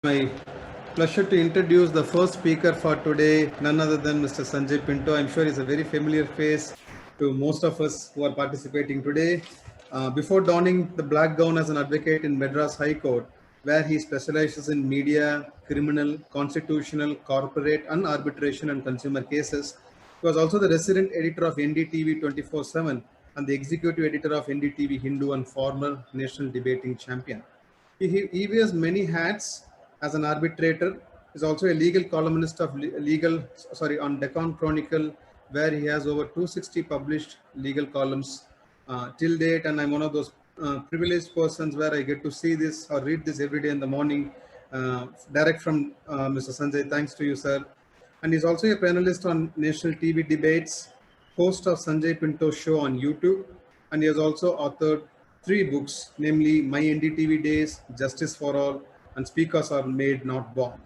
My pleasure to introduce the first speaker for today, none other than Mr. Sanjay Pinto. I'm sure he's a very familiar face to most of us who are participating today. Before donning the black gown as an advocate in Madras High Court, where he specializes in media, criminal, constitutional, corporate, and arbitration and consumer cases, he was also the resident editor of NDTV 24/7 and the executive editor of NDTV Hindu and former national debating champion. He wears many hats as an arbitrator. He's also a legal columnist of on Deccan Chronicle, where he has over 260 published legal columns till date. And I'm one of those privileged persons where I get to see this or read this every day in the morning, direct from Mr. Sanjay. Thanks to you, sir. And he's also a panelist on national TV debates, host of Sanjay Pinto Show on YouTube, and he has also authored 3 books, namely My NDTV Days, Justice for All, and Speakers Are Made, Not Born.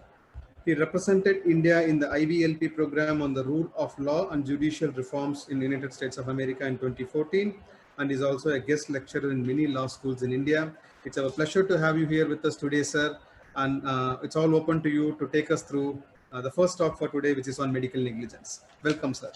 He represented India in the IVLP program on the rule of law and judicial reforms in the United States of America in 2014, and is also a guest lecturer in many law schools in India. It's a pleasure to have you here with us today, sir, and it's all open to you to take us through the first talk for today, which is on medical negligence. Welcome, sir.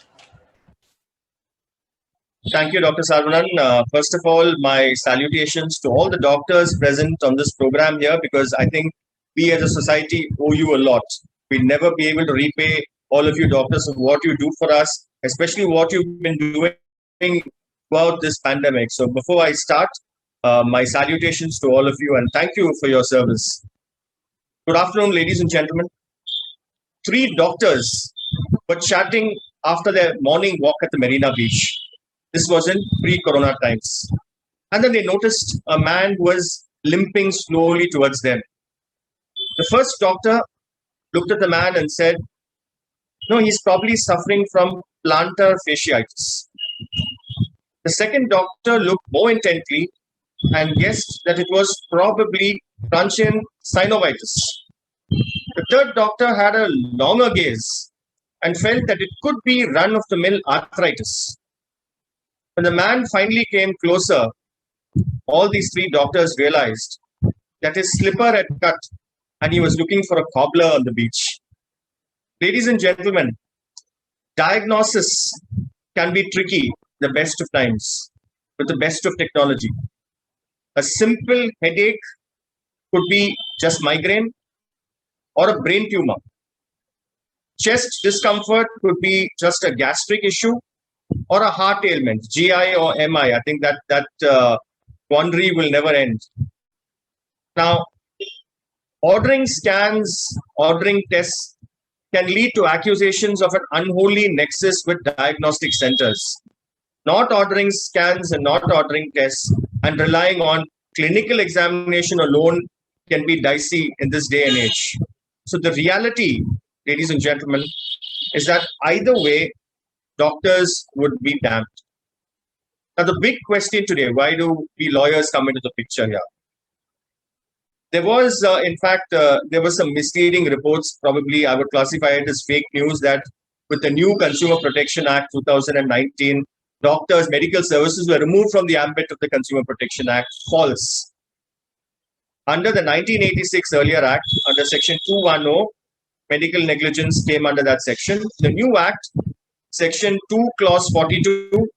Thank you, Dr. Sarvanan. First of all, my salutations to all the doctors present on this program here, because I think we as a society owe you a lot. We'll never be able to repay all of you doctors of what you do for us, especially what you've been doing throughout this pandemic. So before I start, my salutations to all of you and thank you for your service. Good afternoon, ladies and gentlemen. 3 doctors were chatting after their morning walk at the Marina Beach. This was in pre-corona times. And then they noticed a man who was limping slowly towards them. The first doctor looked at the man and said, "No, he's probably suffering from plantar fasciitis." The second doctor looked more intently and guessed that it was probably truncheon synovitis. The third doctor had a longer gaze and felt that it could be run-of-the-mill arthritis. When the man finally came closer, all these 3 doctors realized that his slipper had cut and he was looking for a cobbler on the beach. Ladies and gentlemen, diagnosis can be tricky the best of times with the best of technology. A simple headache could be just migraine or a brain tumor. Chest discomfort could be just a gastric issue or a heart ailment, GI or MI. I think that quandary will never end. Now, ordering scans, ordering tests can lead to accusations of an unholy nexus with diagnostic centers. Not ordering scans and not ordering tests and relying on clinical examination alone can be dicey in this day and age. So the reality, ladies and gentlemen, is that either way, doctors would be damned. Now, the big question today, why do we lawyers come into the picture here? There was, in fact, there were some misleading reports, probably I would classify it as fake news, that with the new Consumer Protection Act 2019, doctors, medical services were removed from the ambit of the Consumer Protection Act. False. Under the 1986 earlier Act, under Section 210, medical negligence came under that section. The new Act, Section 2, Clause 42,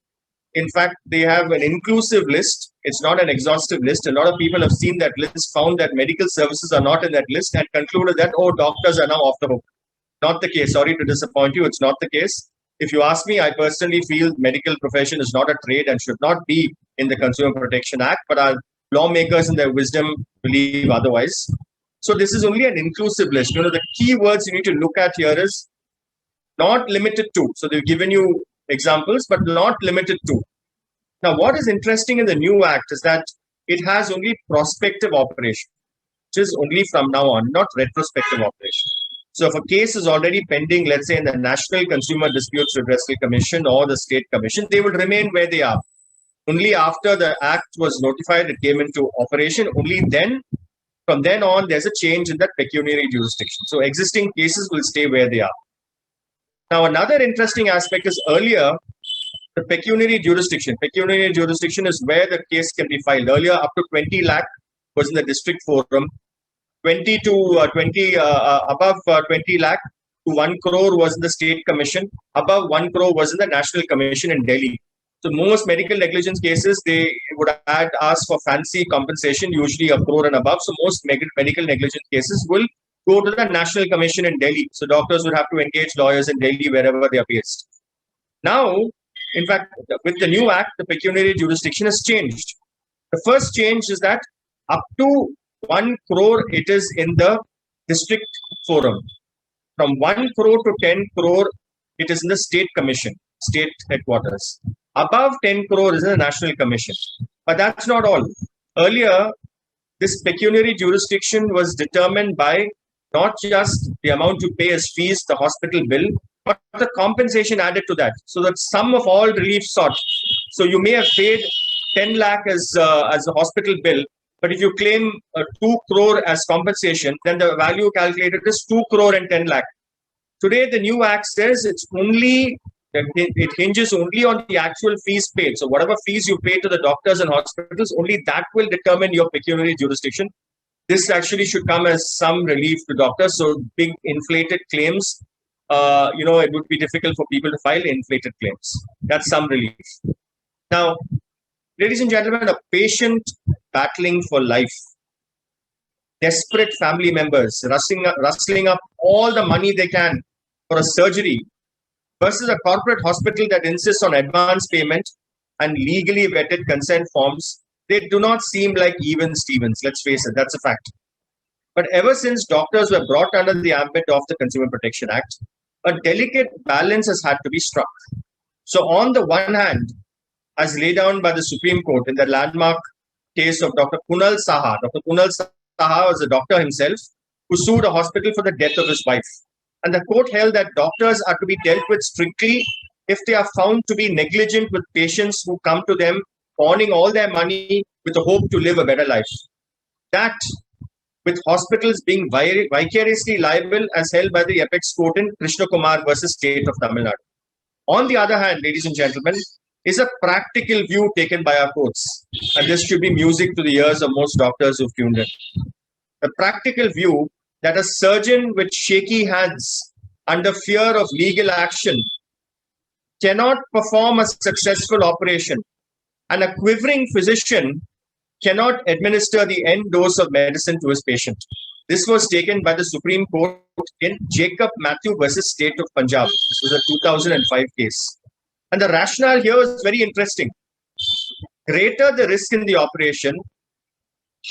in fact, they have an inclusive list. It's not an exhaustive list. A lot of people have seen that list, found that medical services are not in that list, and concluded that, oh, doctors are now off the hook. Not the case. Sorry to disappoint you. It's not the case. If you ask me, I personally feel medical profession is not a trade and should not be in the Consumer Protection Act, but our lawmakers in their wisdom believe otherwise. So this is only an inclusive list. The key words you need to look at here is not limited to. So they've given you examples, but not limited to. Now, what is interesting in the new act is that it has only prospective operation, which is only from now on, not retrospective operation. So if a case is already pending, let's say in the National Consumer Disputes Redressal Commission or the State Commission, they will remain where they are. Only after the act was notified, it came into operation. Only then, from then on, there's a change in that pecuniary jurisdiction. So existing cases will stay where they are. Now, another interesting aspect is earlier, the pecuniary jurisdiction. Pecuniary jurisdiction is where the case can be filed. Earlier, up to 20 lakh was in the district forum. 20 to 20 above 20 lakh to 1 crore was in the state commission. Above 1 crore was in the national commission in Delhi. So most medical negligence cases, they would ask for fancy compensation, usually a crore and above. So most medical negligence cases will go to the national commission in Delhi. So doctors would have to engage lawyers in Delhi wherever they are based. Now, in fact, with the new act, the pecuniary jurisdiction has changed. The first change is that up to 1 crore, it is in the district forum. From 1 crore to 10 crore, it is in the state commission, state headquarters. Above 10 crore is in the national commission. But that's not all. Earlier, this pecuniary jurisdiction was determined by not just the amount you pay as fees, the hospital bill, but the compensation added to that. So that sum of all relief sought. So you may have paid 10 lakh as a hospital bill, but if you claim 2 crore as compensation, then the value calculated is 2 crore and 10 lakh. Today, the new act says it hinges only on the actual fees paid. So whatever fees you pay to the doctors and hospitals, only that will determine your pecuniary jurisdiction. This actually should come as some relief to doctors. So big inflated claims, it would be difficult for people to file inflated claims. That's some relief. Now, ladies and gentlemen, a patient battling for life, desperate family members rustling up all the money they can for a surgery versus a corporate hospital that insists on advance payment and legally vetted consent forms, they do not seem like even Stevens. Let's face it, that's a fact. But ever since doctors were brought under the ambit of the Consumer Protection Act, a delicate balance has had to be struck. So on the one hand, as laid down by the Supreme Court in the landmark case of Dr. Kunal Saha. Dr. Kunal Saha was a doctor himself who sued a hospital for the death of his wife. And the court held that doctors are to be dealt with strictly if they are found to be negligent with patients who come to them pawning all their money with the hope to live a better life. That, with hospitals being vicariously liable as held by the apex court in Krishna Kumar versus State of Tamil Nadu. On the other hand, ladies and gentlemen, is a practical view taken by our courts. And this should be music to the ears of most doctors who've tuned in. The practical view that a surgeon with shaky hands under fear of legal action cannot perform a successful operation, and a quivering physician cannot administer the end dose of medicine to his patient. This was taken by the Supreme Court in Jacob Matthew versus State of Punjab. This was a 2005 case. And the rationale here is very interesting. Greater the risk in the operation,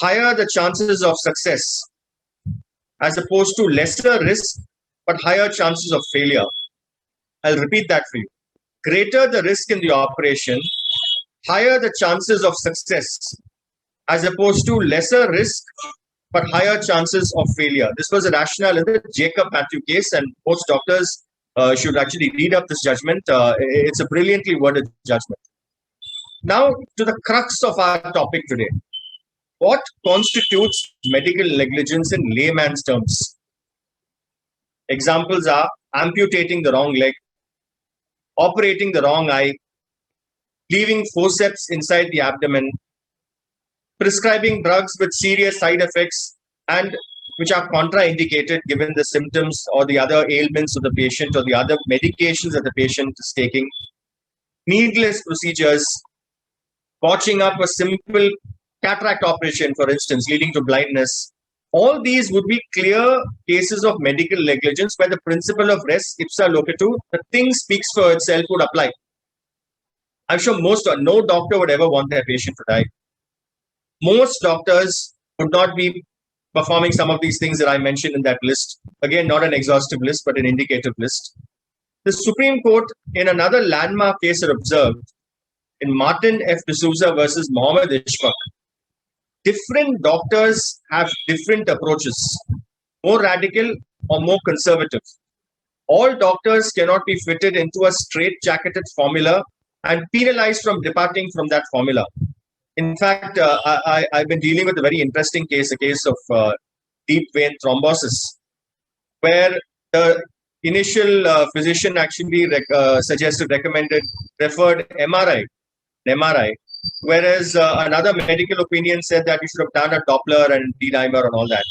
higher the chances of success, as opposed to lesser risk, but higher chances of failure. I'll repeat that for you. Greater the risk in the operation, higher the chances of success, as opposed to lesser risk, but higher chances of failure. This was a rationale in the Jacob Matthew case, and most doctors should actually read up this judgment. It's a brilliantly worded judgment. Now, to the crux of our topic today. What constitutes medical negligence in layman's terms? Examples are amputating the wrong leg, operating the wrong eye, leaving forceps inside the abdomen, prescribing drugs with serious side effects and which are contraindicated given the symptoms or the other ailments of the patient or the other medications that the patient is taking, needless procedures, botching up a simple cataract operation, for instance, leading to blindness. All these would be clear cases of medical negligence where the principle of res ipsa loquitur, the thing speaks for itself, would apply. I'm sure no doctor would ever want their patient to die. Most doctors would not be performing some of these things that I mentioned in that list. Again, not an exhaustive list, but an indicative list. The Supreme Court, in another landmark case, observed in Martin F. D'Souza versus Mohammed Ishfaq, different doctors have different approaches, more radical or more conservative. All doctors cannot be fitted into a straight-jacketed formula and penalized from departing from that formula. In fact, I've been dealing with a very interesting case, a case of deep vein thrombosis, where the initial physician actually referred MRI, whereas another medical opinion said that you should have done a Doppler and D-dimer and all that.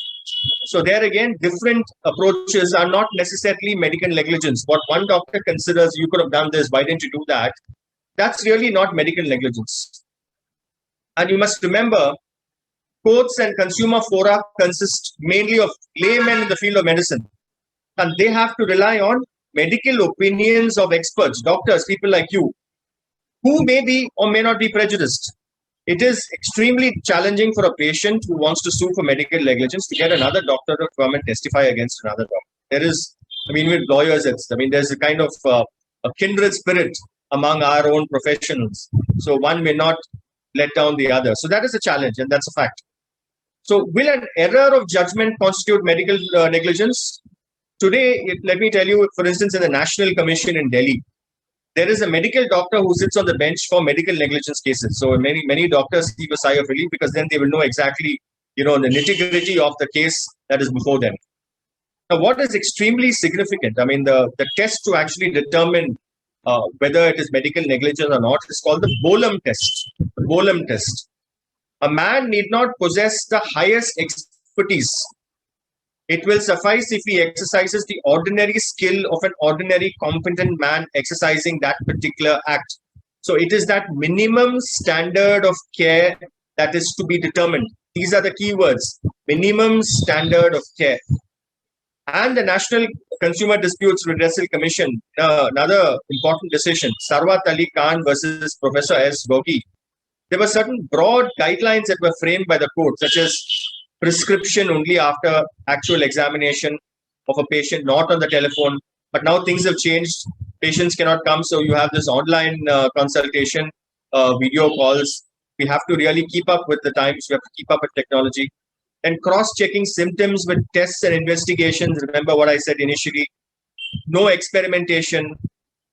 So there again, different approaches are not necessarily medical negligence. What one doctor considers, you could have done this, why didn't you do that? That's really not medical negligence. And you must remember, courts and consumer fora consist mainly of laymen in the field of medicine. And they have to rely on medical opinions of experts, doctors, people like you, who may be or may not be prejudiced. It is extremely challenging for a patient who wants to sue for medical negligence to get another doctor to come and testify against another doctor. There is, with lawyers, there's a kind of a kindred spirit among our own professionals. So one may not let down the other. So that is a challenge, and that's a fact. So will an error of judgment constitute medical negligence? Today, let me tell you, for instance, in the National Commission in Delhi, there is a medical doctor who sits on the bench for medical negligence cases. So many doctors keep a sigh of relief because then they will know exactly, the nitty-gritty of the case that is before them. Now, what is extremely significant, the test to actually determine whether it is medical negligence or not is called the Bolam test. The Bolam test. A man need not possess the highest expertise. It will suffice if he exercises the ordinary skill of an ordinary competent man exercising that particular act. So it is that minimum standard of care that is to be determined. These are the key words: minimum standard of care. And the National Consumer Disputes Redressal Commission, another important decision, Sarwat Ali Khan versus Professor S. Gogi. There were certain broad guidelines that were framed by the court, such as prescription only after actual examination of a patient, not on the telephone. But now things have changed. Patients cannot come, so you have this online consultation, video calls. We have to really keep up with the times. We have to keep up with technology. And cross-checking symptoms with tests and investigations. Remember what I said initially. No experimentation,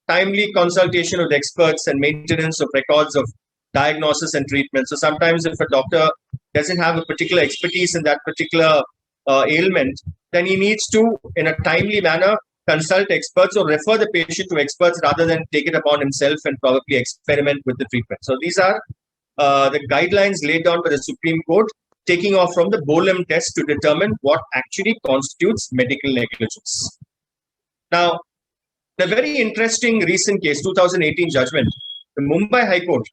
timely consultation with experts, and maintenance of records of diagnosis and treatment. So sometimes if a doctor doesn't have a particular expertise in that particular ailment, then he needs to, in a timely manner, consult experts or refer the patient to experts rather than take it upon himself and probably experiment with the treatment. So these are the guidelines laid down by the Supreme Court, taking off from the Bolam test to determine what actually constitutes medical negligence. Now, the very interesting recent case, 2018 judgment, the Mumbai High Court,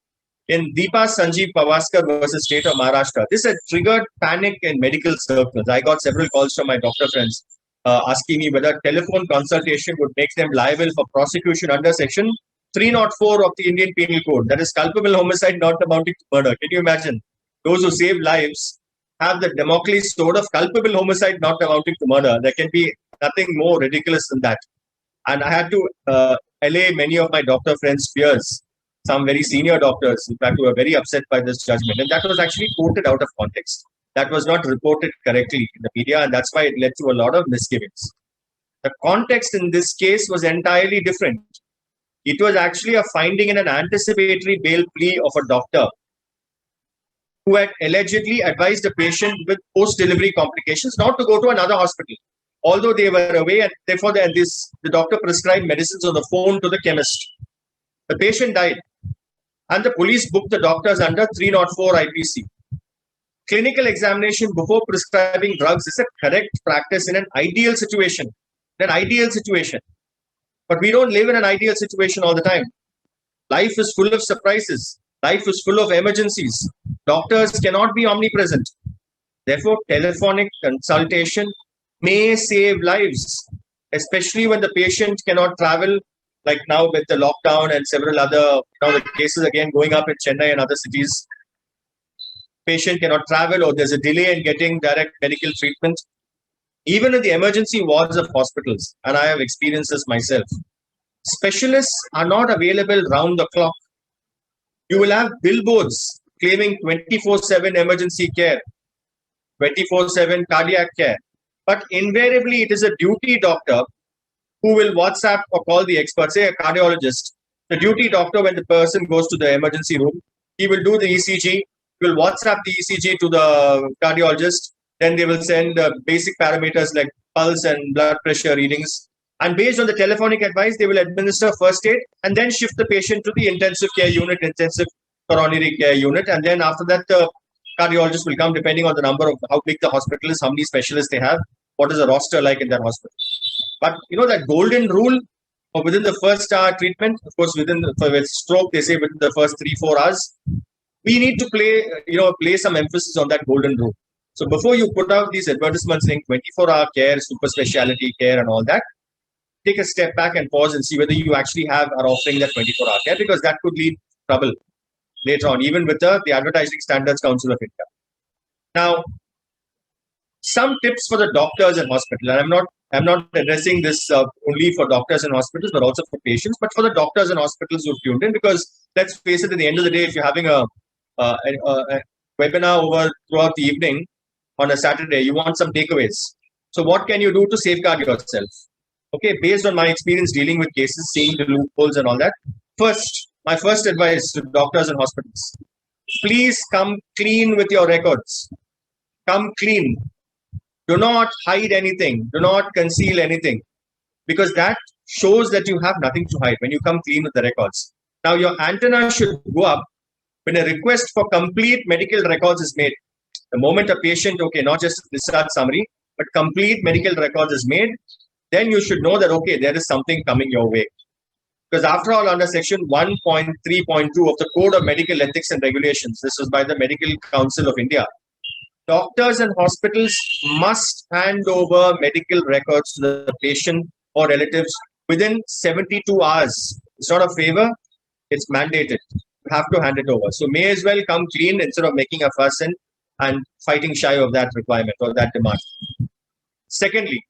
in Deepa Sanjeev Pavaskar versus State of Maharashtra. This had triggered panic in medical circles. I got several calls from my doctor friends asking me whether telephone consultation would make them liable for prosecution under Section 304 of the Indian Penal Code. That is culpable homicide not amounting to murder. Can you imagine? Those who save lives have the Damocles sword of culpable homicide not amounting to murder. There can be nothing more ridiculous than that. And I had to allay many of my doctor friends' fears. Some very senior doctors, in fact, who were very upset by this judgment. And that was actually quoted out of context. That was not reported correctly in the media, and that's why it led to a lot of misgivings. The context in this case was entirely different. It was actually a finding in an anticipatory bail plea of a doctor who had allegedly advised a patient with post-delivery complications not to go to another hospital, although they were away, and therefore the doctor prescribed medicines on the phone to the chemist. The patient died, and the police booked the doctors under 304 IPC. Clinical examination before prescribing drugs is a correct practice in an ideal situation. But we don't live in an ideal situation all the time. Life is full of surprises. Life is full of emergencies. Doctors cannot be omnipresent. Therefore, telephonic consultation may save lives, especially when the patient cannot travel, like now with the lockdown and several other, the cases again going up in Chennai and other cities. Patient cannot travel, or there's a delay in getting direct medical treatment. Even in the emergency wards of hospitals, and I have experienced this myself, specialists are not available round the clock. You will have billboards claiming 24/7 emergency care, 24/7 cardiac care. But invariably, it is a duty doctor who will WhatsApp or call the expert, say a cardiologist. The duty doctor, when the person goes to the emergency room, he will do the ECG, he will WhatsApp the ECG to the cardiologist. Then they will send basic parameters like pulse and blood pressure readings. And based on the telephonic advice, they will administer first aid and then shift the patient to the intensive care unit, intensive coronary care unit. And then after that, the cardiologists will come depending on the number of how big the hospital is, how many specialists they have, what is the roster like in that hospital. But that golden rule of within the first hour treatment, of course, with stroke, they say within the first 3-4 hours, we need to play some emphasis on that golden rule. So before you put out these advertisements saying 24-hour care, super specialty care and all that, take a step back and pause and see whether you actually are offering that 24-hour care, because that could lead trouble later on, even with the Advertising Standards Council of India. Now, some tips for the doctors and hospitals. And I'm not addressing this only for doctors and hospitals, but also for patients. But for the doctors and hospitals who've tuned in, because let's face it, at the end of the day, if you're having a webinar over throughout the evening on a Saturday, you want some takeaways. So what can you do to safeguard yourself? Okay, based on my experience dealing with cases, seeing the loopholes and all that. My first advice to doctors and hospitals: please come clean with your records. Come clean. Do not hide anything. Do not conceal anything, because that shows that you have nothing to hide when you come clean with the records. Now, your antenna should go up when a request for complete medical records is made. The moment a patient, not just a discharge summary, but complete medical records is made, then you should know that, there is something coming your way. Because after all, under section 1.3.2 of the Code of Medical Ethics and Regulations, this is by the Medical Council of India, doctors and hospitals must hand over medical records to the patient or relatives within 72 hours. It's not a favor, it's mandated. You have to hand it over. So may as well come clean instead of making a fuss and fighting shy of that requirement or that demand. Secondly,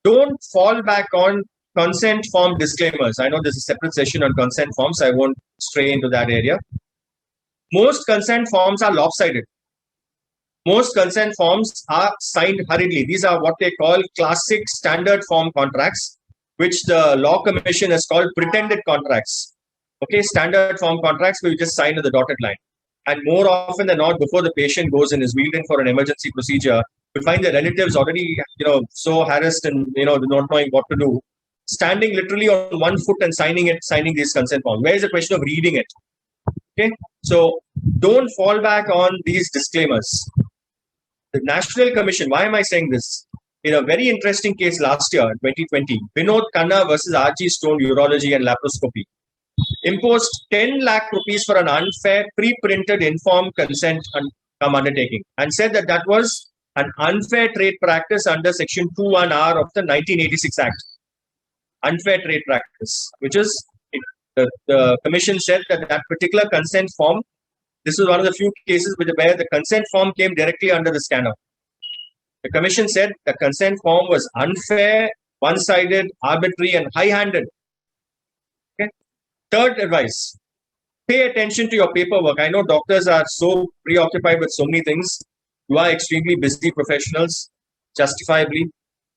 don't fall back on consent form disclaimers. I know there's a separate session on consent forms. I won't stray into that area. Most consent forms are lopsided. Most consent forms are signed hurriedly. These are what they call classic standard form contracts, which the Law Commission has called pretended contracts. Okay, standard form contracts where you just sign on the dotted line. And more often than not, before the patient goes and is wheeled in for an emergency procedure, you find the relatives already, so harassed and, not knowing what to do, standing literally on one foot and signing these consent forms. Where is the question of reading it? Okay, so don't fall back on these disclaimers. The National Commission, why am I saying this? In a very interesting case last year, 2020, Vinod Khanna versus R.G. Stone Urology and Laparoscopy, imposed 10 lakh rupees for an unfair pre-printed informed consent undertaking, and said that was an unfair trade practice under section 21R of the 1986 Act. Unfair trade practice, which is, the commission said that particular consent form, this is one of the few cases where the consent form came directly under the scanner. The commission said the consent form was unfair, one-sided, arbitrary, and high-handed. Okay. Third advice: pay attention to your paperwork. I know doctors are so preoccupied with so many things. You are extremely busy professionals, justifiably.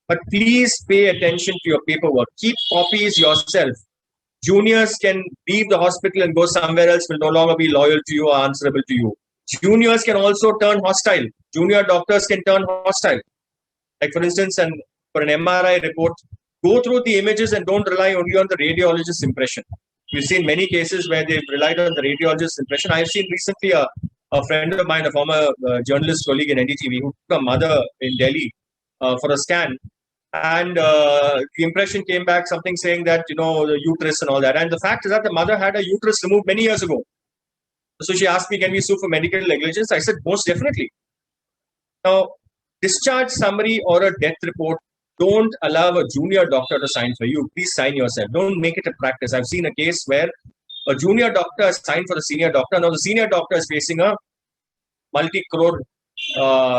But please pay attention to your paperwork. Keep copies yourself. Juniors can leave the hospital and go somewhere else, will no longer be loyal to you or answerable to you. Juniors can also turn hostile. Junior doctors can turn hostile. Like, for instance, for an MRI report, go through the images and don't rely only on the radiologist's impression. We've seen many cases where they've relied on the radiologist's impression. I've seen recently a friend of mine, a former journalist colleague in NDTV, who took a mother in Delhi for a scan. And the impression came back something saying that, the uterus and all that. And the fact is that the mother had a uterus removed many years ago. So she asked me, can we sue for medical negligence? I said, most definitely. Now, discharge summary or a death report, don't allow a junior doctor to sign for you. Please sign yourself. Don't make it a practice. I've seen a case where a junior doctor has signed for the senior doctor. Now, the senior doctor is facing a multi-crore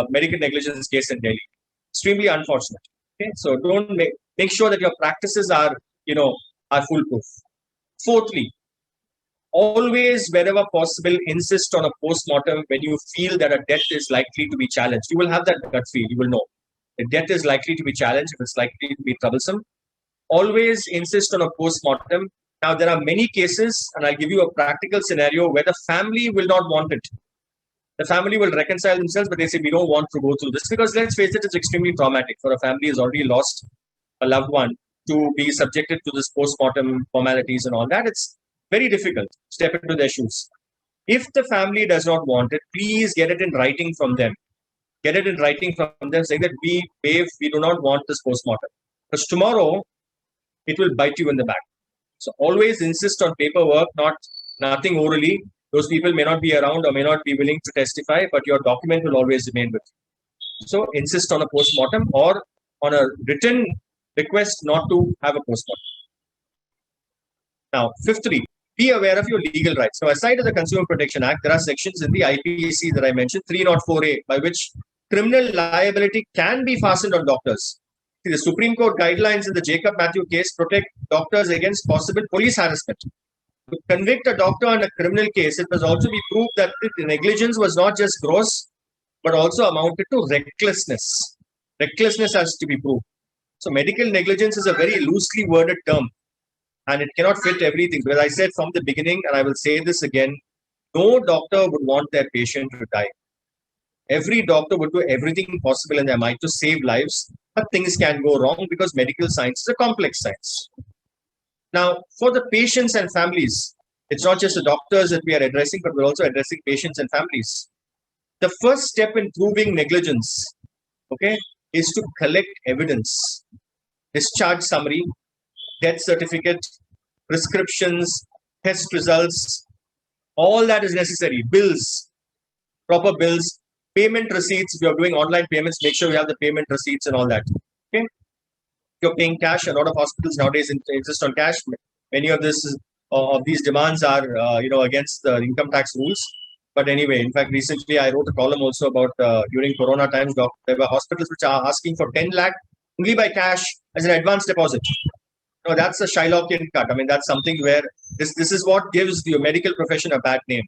medical negligence case in Delhi. Extremely unfortunate. Okay, so don't make sure that your practices are foolproof. Fourthly, always, wherever possible, insist on a post-mortem when you feel that a death is likely to be challenged. You will have that gut feel. You will know the death is likely to be challenged, if it's likely to be troublesome. Always insist on a post-mortem. Now, there are many cases, and I'll give you a practical scenario where the family will not want it. The family will reconcile themselves, but they say, we don't want to go through this, because let's face it, it's extremely traumatic for a family who's already lost a loved one to be subjected to this post-mortem formalities and all that. It's very difficult. Step into their shoes. If the family does not want it, please get it in writing from them. Get it in writing from them saying that we do not want this postmortem. Because tomorrow it will bite you in the back. So always insist on paperwork, nothing orally. Those people may not be around or may not be willing to testify, but your document will always remain with you. So insist on a postmortem or on a written request not to have a postmortem. Now, fifthly, be aware of your legal rights. Now, aside of the Consumer Protection Act, there are sections in the IPC that I mentioned, 304A, by which criminal liability can be fastened on doctors. See, the Supreme Court guidelines in the Jacob Matthew case protect doctors against possible police harassment. To convict a doctor on a criminal case, it must also be proved that the negligence was not just gross, but also amounted to recklessness. Recklessness has to be proved. So medical negligence is a very loosely worded term, and it cannot fit everything. Because I said from the beginning, and I will say this again, no doctor would want their patient to die. Every doctor would do everything possible in their mind to save lives, but things can go wrong because medical science is a complex science. Now, for the patients and families, it's not just the doctors that we are addressing, but we're also addressing patients and families. The first step in proving negligence, okay, is to collect evidence. Discharge summary, death certificate, prescriptions, test results, all that is necessary. Bills, proper bills, payment receipts. If you're doing online payments, make sure you have the payment receipts and all that. Okay. If you're paying cash, a lot of hospitals nowadays insist on cash. Many of these demands are against the income tax rules. But anyway, in fact, recently I wrote a column also about during Corona times, there were hospitals which are asking for 10 lakh only by cash as an advance deposit. No, that's a Shylockian cut. I mean, that's something where this is what gives the medical profession a bad name.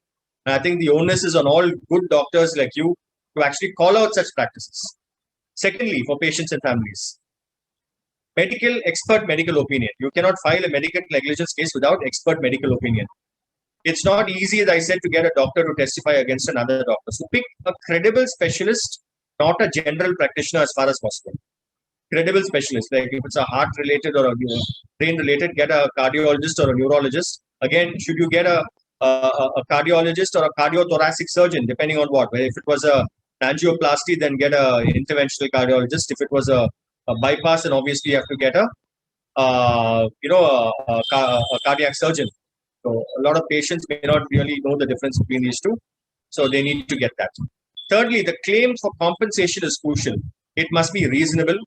And I think the onus is on all good doctors like you to actually call out such practices. Secondly, for patients and families, expert medical opinion. You cannot file a medical negligence case without expert medical opinion. It's not easy, as I said, to get a doctor to testify against another doctor. So pick a credible specialist, not a general practitioner as far as possible. Credible specialist, like if it's a heart related or a brain related, get a cardiologist or a neurologist. Again, should you get a cardiologist or a cardiothoracic surgeon, depending on what. If it was a angioplasty, then get a interventional cardiologist. If it was a bypass, then obviously you have to get a cardiac surgeon. So a lot of patients may not really know the difference between these two, so they need to get that. Thirdly, the claim for compensation is crucial. It must be reasonable.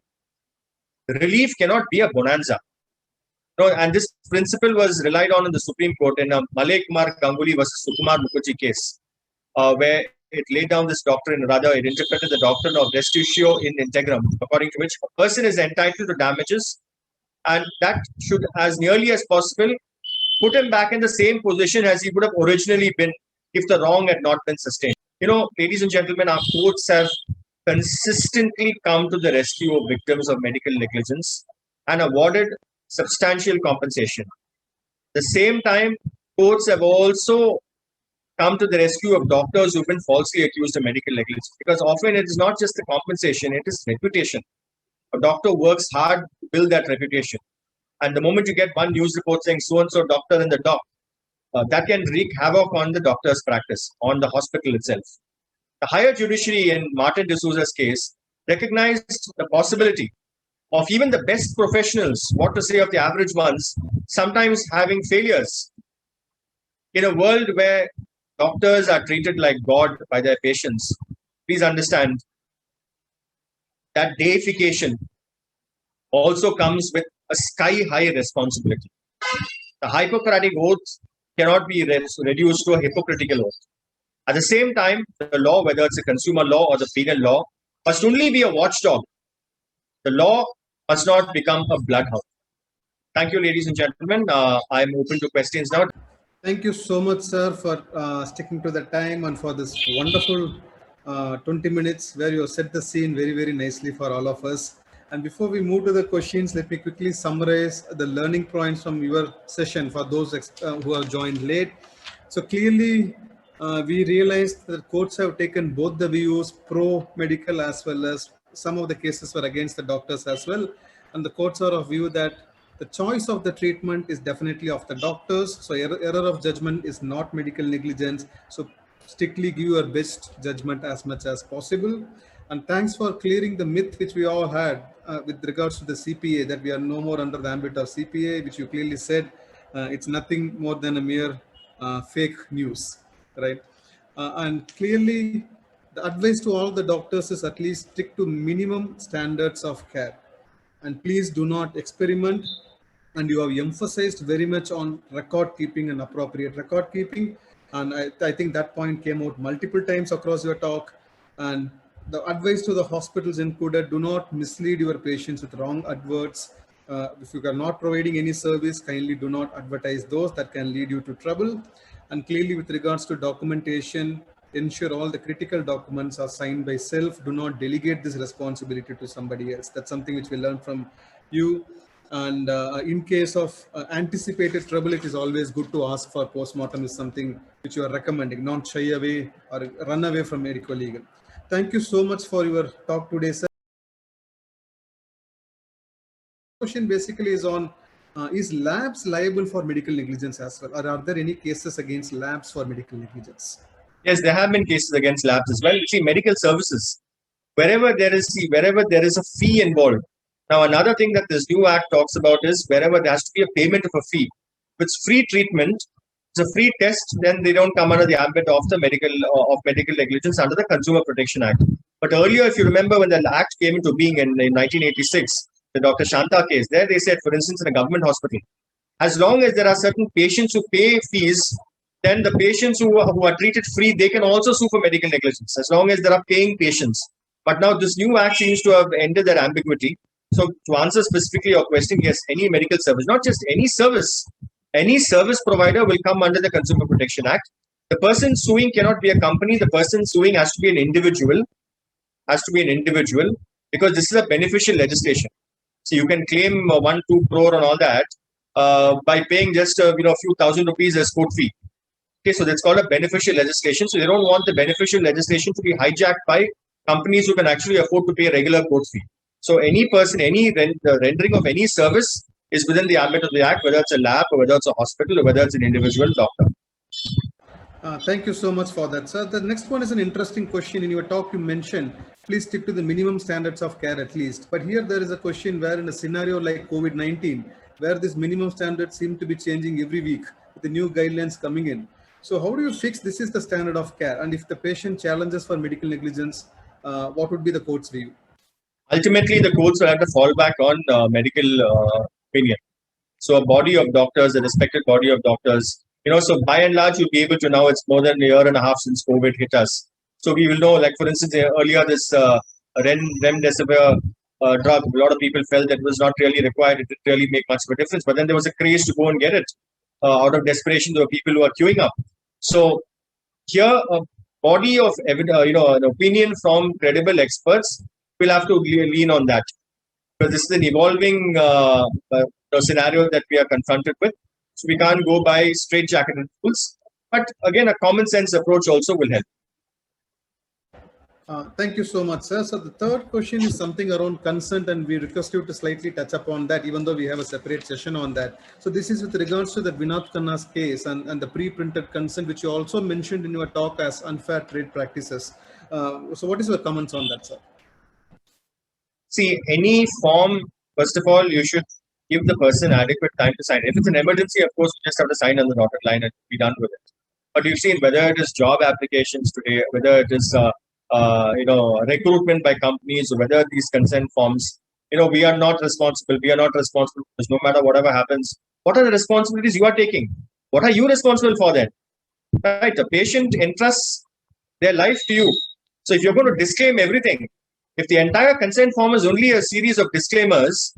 Relief cannot be a bonanza. No, and this principle was relied on in the Supreme Court in Malay Kumar Ganguly versus Sukumar Mukherjee case, where it laid down this doctrine, rather it interpreted the doctrine of restitutio in integrum, according to which a person is entitled to damages, and that should, as nearly as possible, put him back in the same position as he would have originally been if the wrong had not been sustained. Ladies and gentlemen, our courts have consistently come to the rescue of victims of medical negligence and awarded substantial compensation. At the same time, courts have also come to the rescue of doctors who've been falsely accused of medical negligence, because often it is not just the compensation, it is reputation. A doctor works hard to build that reputation. And the moment you get one news report saying so-and-so doctor in the dock, that can wreak havoc on the doctor's practice, on the hospital itself. The higher judiciary in Martin D'Souza's case recognized the possibility of even the best professionals, what to say of the average ones, sometimes having failures. In a world where doctors are treated like God by their patients, please understand that deification also comes with a sky-high responsibility. The Hippocratic oath cannot be reduced to a hypocritical oath. At the same time, the law, whether it's a consumer law or the penal law, must only be a watchdog. The law must not become a bloodhound. Thank you, ladies and gentlemen. I'm open to questions now. Thank you so much, sir, for sticking to the time and for this wonderful 20 minutes where you set the scene very, very nicely for all of us. And before we move to the questions, let me quickly summarize the learning points from your session for those who have joined late. So clearly, we realized that courts have taken both the views, pro-medical as well as some of the cases were against the doctors as well. And the courts are of view that The choice of the treatment is definitely of the doctors. So error of judgment is not medical negligence. So strictly give your best judgment as much as possible. And thanks for clearing the myth which we all had with regards to the CPA, that we are no more under the ambit of CPA, which you clearly said it's nothing more than a mere fake news, right? And clearly, the advice to all the doctors is at least stick to minimum standards of care, and please do not experiment. And you have emphasized very much on record keeping and appropriate record keeping, and I think that point came out multiple times across your talk. And the advice to the hospitals included: do not mislead your patients with wrong adverts. If you are not providing any service, kindly do not advertise those that can lead you to trouble. And clearly, with regards to documentation, ensure all the critical documents are signed by self. Do not delegate this responsibility to somebody else. That's something which we learned from you. And in case of anticipated trouble, it is always good to ask for postmortem is something which you are recommending, not shy away or run away from medical legal. Thank you so much for your talk today, sir. Question basically is on, is labs liable for medical negligence as well? Or are there any cases against labs for medical negligence? Yes, there have been cases against labs as well. See, medical services, wherever there is a fee involved. Now, another thing that this new act talks about is wherever there has to be a payment of a fee. If it's free treatment, it's a free test, then they don't come under the ambit of the medical negligence under the Consumer Protection Act. But earlier, if you remember, when the act came into being in 1986, the Dr. Shanta case, there they said, for instance, in a government hospital, as long as there are certain patients who pay fees, then the patients who are treated free, they can also sue for medical negligence, as long as there are paying patients. But now this new act seems to have ended that ambiguity. So to answer specifically your question, yes, any medical service, not just any service provider will come under the Consumer Protection Act. The person suing cannot be a company. The person suing has to be an individual, because this is a beneficial legislation. So you can claim 1-2 crore and all that by paying just a few thousand rupees as court fee. Okay, so that's called a beneficial legislation. So they don't want the beneficial legislation to be hijacked by companies who can actually afford to pay a regular court fee. So any person, any rendering of any service is within the ambit of the act, whether it's a lab or whether it's a hospital or whether it's an individual doctor. Thank you so much for that, sir. The next one is an interesting question. In your talk, you mentioned, please stick to the minimum standards of care at least. But here there is a question where in a scenario like COVID-19, where this minimum standards seem to be changing every week with the new guidelines coming in. So how do you fix this is the standard of care? And if the patient challenges for medical negligence, what would be the court's view? Ultimately, the courts will have to fall back on medical opinion. So a body of doctors, a respected body of doctors, so by and large, you'll be able to now, it's more than a year and a half since COVID hit us. So we will know, like for instance, earlier this remdesivir drug, a lot of people felt that was not really required. It didn't really make much of a difference. But then there was a craze to go and get it. Out of desperation, there were people who are queuing up. So here, a body of an opinion from credible experts will have to lean on that, because this is an evolving scenario that we are confronted with. So we can't go by straight-jacketed rules. But again, a common sense approach also will help. Thank you so much, sir. So the third question is something around consent, and we request you to slightly touch upon that, even though we have a separate session on that. So this is with regards to the Vinod Khanna's case and the pre-printed consent, which you also mentioned in your talk as unfair trade practices. So what is your comments on that, sir? See, any form, first of all, you should give the person adequate time to sign. If it's an emergency, of course, you just have to sign on the dotted line and be done with it. But you've seen whether it is job applications today, whether it is recruitment by companies, or whether these consent forms, we are not responsible. We are not responsible because no matter whatever happens, what are the responsibilities you are taking? What are you responsible for then? Right? The patient entrusts their life to you. So if you're going to disclaim everything, if the entire consent form is only a series of disclaimers,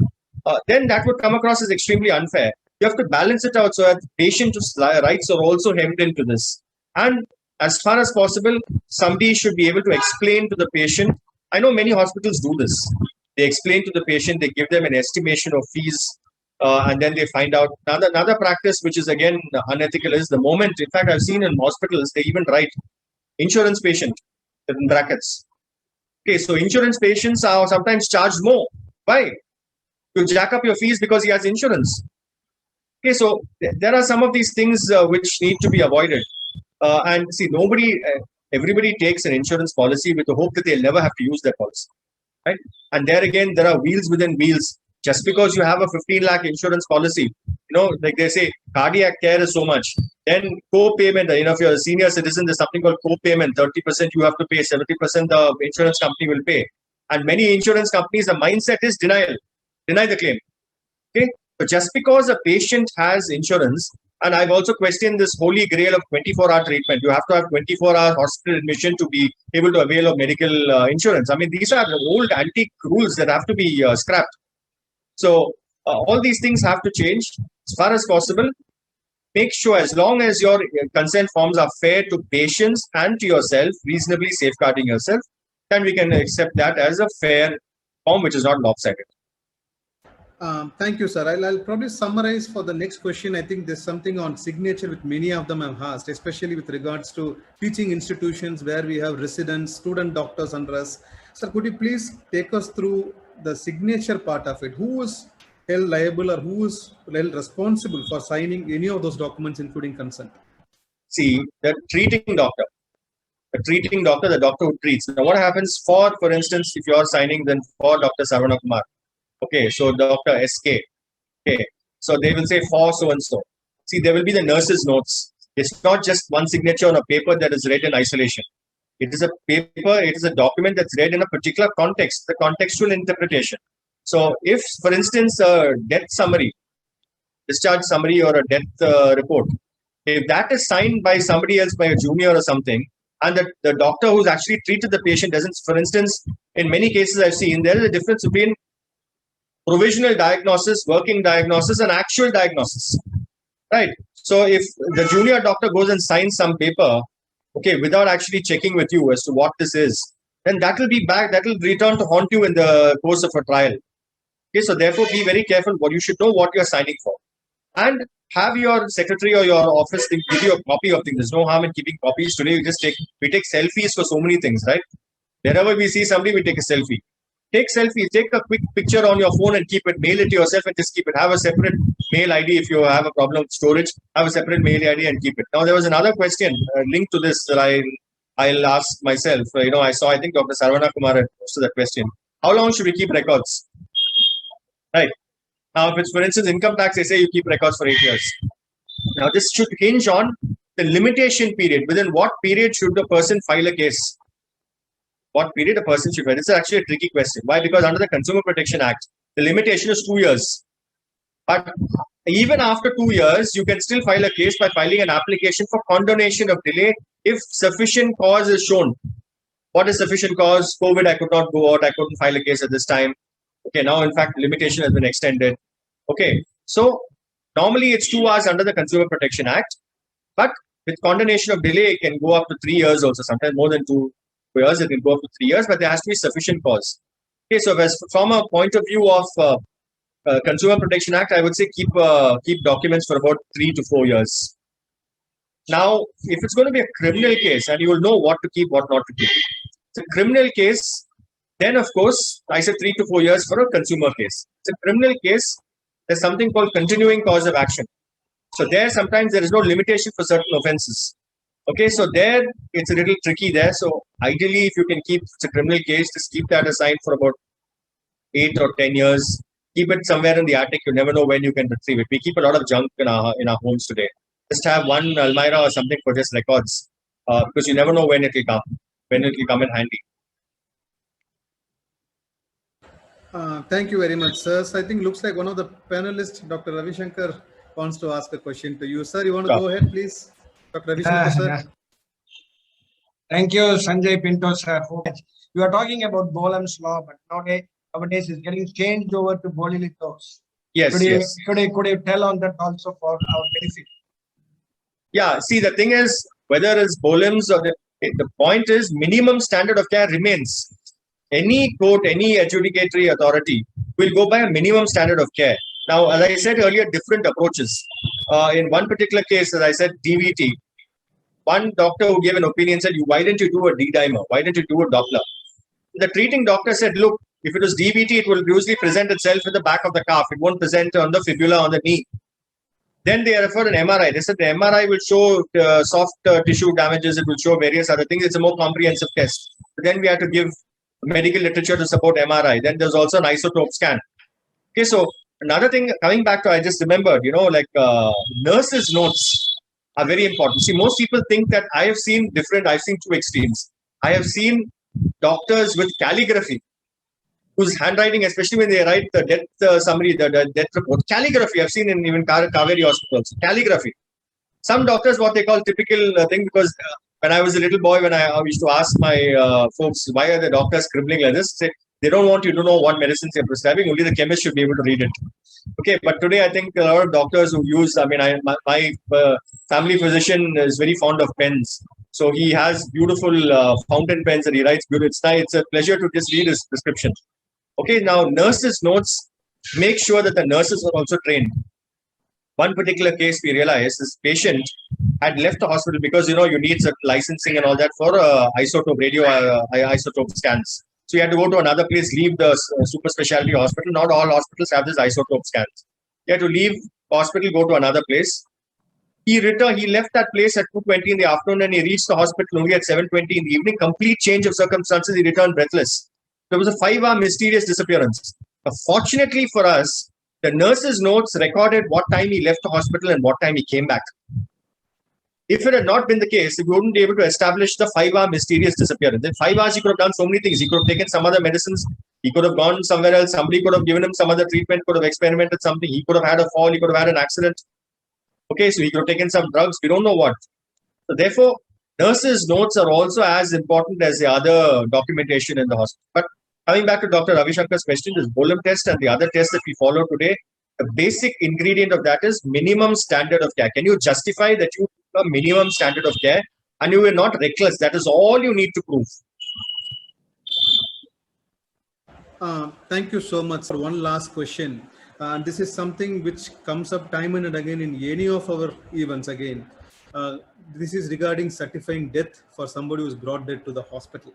then that would come across as extremely unfair. You have to balance it out so that the patient's rights are also hemmed into this. And as far as possible, somebody should be able to explain to the patient. I know many hospitals do this. They explain to the patient, they give them an estimation of fees, and then they find out. Another practice, which is again unethical, is the moment. In fact, I've seen in hospitals, they even write insurance patient in brackets. Okay, so insurance patients are sometimes charged more. Why? to jack up your fees because he has insurance. Okay, so there are some of these things which need to be avoided. And see, everybody takes an insurance policy with the hope that they'll never have to use that policy, right? And there again, there are wheels within wheels. Just because you have a 15 lakh insurance policy, like they say, cardiac care is so much. Then co-payment, if you're a senior citizen, there's something called co-payment. 30% you have to pay, 70% the insurance company will pay. And many insurance companies, the mindset is deny the claim. Okay, so just because a patient has insurance, and I've also questioned this holy grail of 24-hour treatment. You have to have 24-hour hospital admission to be able to avail of medical insurance. I mean, these are old antique rules that have to be scrapped. So all these things have to change as far as possible. Make sure, as long as your consent forms are fair to patients and to yourself, reasonably safeguarding yourself, then we can accept that as a fair form which is not lopsided. Thank you, sir. I'll probably summarize for the next question. I think there's something on signature with many of them have asked, especially with regards to teaching institutions where we have residents, student doctors under us. Sir, could you please take us through the signature part of it? Who is held liable or who is held responsible for signing any of those documents, including consent? See, the treating doctor, the doctor who treats. Now, what happens for instance, if you're signing then for Dr. Sarvana Kumar, okay, so Dr. SK, okay, so they will say for so and so. See, there will be the nurse's notes. It's not just one signature on a paper that is read in isolation. It is a paper, it is a document that's read in a particular context, the contextual interpretation. So if, for instance, a death summary, discharge summary or a death report, if that is signed by somebody else, by a junior or something, and the doctor who's actually treated the patient doesn't, for instance, in many cases I've seen, there is a difference between provisional diagnosis, working diagnosis, and actual diagnosis, right? So if the junior doctor goes and signs some paper, okay, without actually checking with you as to what this is, then that will be back, that will return to haunt you in the course of a trial. Okay, so therefore be very careful. What you should know what you're signing for, and have your secretary or your office give you a copy of things. There's no harm in keeping copies. Today we take selfies for so many things, right? Wherever we see somebody, we take a selfie. Take selfie, take a quick picture on your phone and keep it, mail it to yourself and just keep it. Have a separate mail ID if you have a problem with storage, have a separate mail ID and keep it. Now, there was another question linked to this that I'll ask myself. I think Dr. Sarvana Kumar had posted that question. How long should we keep records? Right. Now, if it's, for instance, income tax, they say you keep records for 8 years. Now, this should hinge on the limitation period. Within what period should the person file a case? What period a person should file? This is actually a tricky question. Why? Because under the Consumer Protection Act, the limitation is 2 years. But even after 2 years, you can still file a case by filing an application for condonation of delay if sufficient cause is shown. What is sufficient cause? COVID, I could not go out. I couldn't file a case at this time. Okay, now in fact, limitation has been extended. Okay, so normally it's 2 hours under the Consumer Protection Act, but with condonation of delay, it can go up to 3 years also. Sometimes more than 2 years, it can go up to 3 years, but there has to be sufficient cause. Okay, so from a point of view of Consumer Protection Act, I would say keep documents for about 3 to 4 years. Now, if it's going to be a criminal case, and you will know what to keep, what not to keep. It's a criminal case. Then, of course, I said 3 to 4 years for a consumer case. It's a criminal case. There's something called continuing cause of action. So sometimes there is no limitation for certain offenses. Okay, so there it's a little tricky there. So ideally, if you can keep, it's a criminal case, just keep that aside for about 8 or 10 years. Keep it somewhere in the attic. You never know when you can retrieve it. We keep a lot of junk in our homes today. Just have one Almirah or something for just records, because you never know when it will come in handy. Thank you very much, sir. So I think looks like one of the panelists, Dr. Ravi Shankar, wants to ask a question to you. Sir, you want to go ahead, please? Dr. Ravi Shankar, sir. Thank you, Sanjay Pinto, sir. You are talking about Boehm's law, but nowadays it's getting changed over to Boehly-Lithos. Yes, could you tell on that also for our benefit? Yeah, see, the thing is, whether it's Boehm's or the point is minimum standard of care remains. Any court, any adjudicatory authority will go by a minimum standard of care. Now, as I said earlier, different approaches. In one particular case, as I said, DVT, one doctor who gave an opinion said, why didn't you do a D-dimer? Why didn't you do a Doppler? The treating doctor said, look, If it was DVT, it will usually present itself in the back of the calf. It won't present on the fibula on the knee. Then they referred an MRI. They said the MRI will show soft tissue damages. It will show various other things. It's a more comprehensive test. But then we had to give medical literature to support MRI. Then there's also an isotope scan. Okay, so another thing, coming back to, I just remembered, nurses' notes are very important. See, most people think that I've seen two extremes. I have seen doctors with calligraphy, whose handwriting, especially when they write the death summary, the death report, calligraphy. I've seen in even Kaveri hospitals, calligraphy. Some doctors, what they call typical thing, because when I was a little boy, when I used to ask my folks, why are the doctors scribbling like this? They don't want you to know what medicines they're prescribing. Only the chemist should be able to read it. Okay, but today I think a lot of doctors who use, my family physician is very fond of pens. So he has beautiful fountain pens and he writes good. It's a pleasure to just read his prescription. Okay, now nurses' notes, make sure that the nurses are also trained. One particular case we realized, this patient had left the hospital because, you need certain licensing and all that for isotope scans. So you had to go to another place, leave the super specialty hospital. Not all hospitals have this isotope scans. You had to leave hospital, go to another place. He left that place at 2:20 in the afternoon and he reached the hospital only at 7:20 in the evening. Complete change of circumstances. He returned breathless. There was a 5-hour mysterious disappearance. But fortunately for us, the nurse's notes recorded what time he left the hospital and what time he came back. If it had not been the case, we wouldn't be able to establish the 5-hour mysterious disappearance. In 5 hours, he could have done so many things. He could have taken some other medicines. He could have gone somewhere else. Somebody could have given him some other treatment, could have experimented something. He could have had a fall. He could have had an accident. Okay, so he could have taken some drugs. We don't know what. So therefore, nurses' notes are also as important as the other documentation in the hospital. But coming back to Dr. Ravi Shankar's question, this Bolam test and the other tests that we follow today, the basic ingredient of that is minimum standard of care. Can you justify that you have a minimum standard of care and you were not reckless? That is all you need to prove. Thank you so much. For one last question. This is something which comes up time and again in any of our events again. This is regarding certifying death for somebody who is brought dead to the hospital.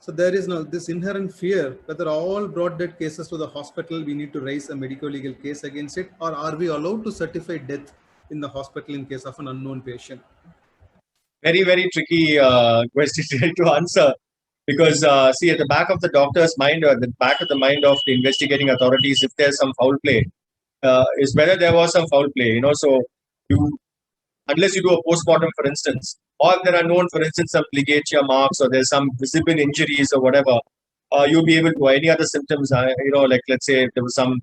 So there is now this inherent fear whether all brought dead cases to the hospital, we need to raise a medico-legal case against it, or are we allowed to certify death in the hospital in case of an unknown patient? Very, very tricky question to answer. Because, see, at the back of the doctor's mind or the back of the mind of the investigating authorities, if there's some foul play, is whether there was some foul play, So unless you do a postmortem, for instance, or if there are known, for instance, some ligature marks or there's some visible injuries or whatever, you'll be able to, any other symptoms, like let's say if there was some,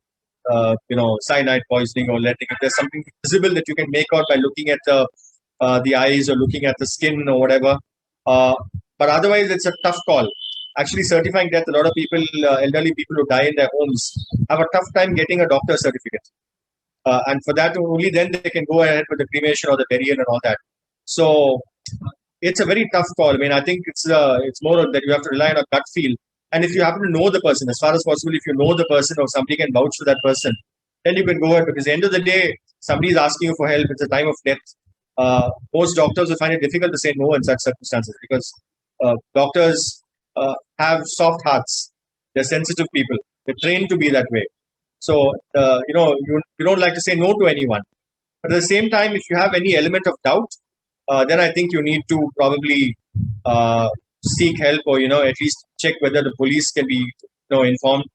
cyanide poisoning or letting, if there's something visible that you can make out by looking at the eyes or looking at the skin or whatever. But otherwise, it's a tough call. Actually, certifying death, a lot of people, elderly people who die in their homes, have a tough time getting a doctor's certificate. And for that, only then they can go ahead with the cremation or the burial and all that. So it's a very tough call. I mean, I think it's more that you have to rely on a gut feel. And if you happen to know the person, as far as possible, if you know the person or somebody can vouch for that person, then you can go ahead. Because at the end of the day, somebody is asking you for help. It's a time of death. Most doctors will find it difficult to say no in such circumstances because doctors have soft hearts. They're sensitive people. They're trained to be that way. So, you don't like to say no to anyone. But at the same time, if you have any element of doubt, then I think you need to probably seek help or, at least check whether the police can be, informed.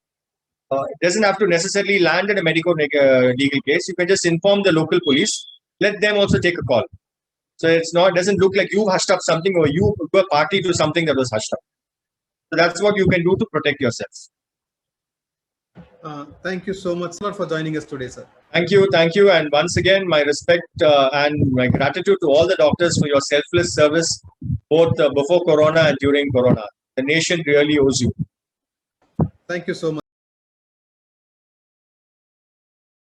It doesn't have to necessarily land in a medico-legal case. You can just inform the local police. Let them also take a call. So it doesn't look like you've hushed up something or you were party to something that was hushed up. So that's what you can do to protect yourself. Thank you so much for joining us today, sir. Thank you. And once again, my respect and my gratitude to all the doctors for your selfless service, both before Corona and during Corona. The nation really owes you. Thank you so much.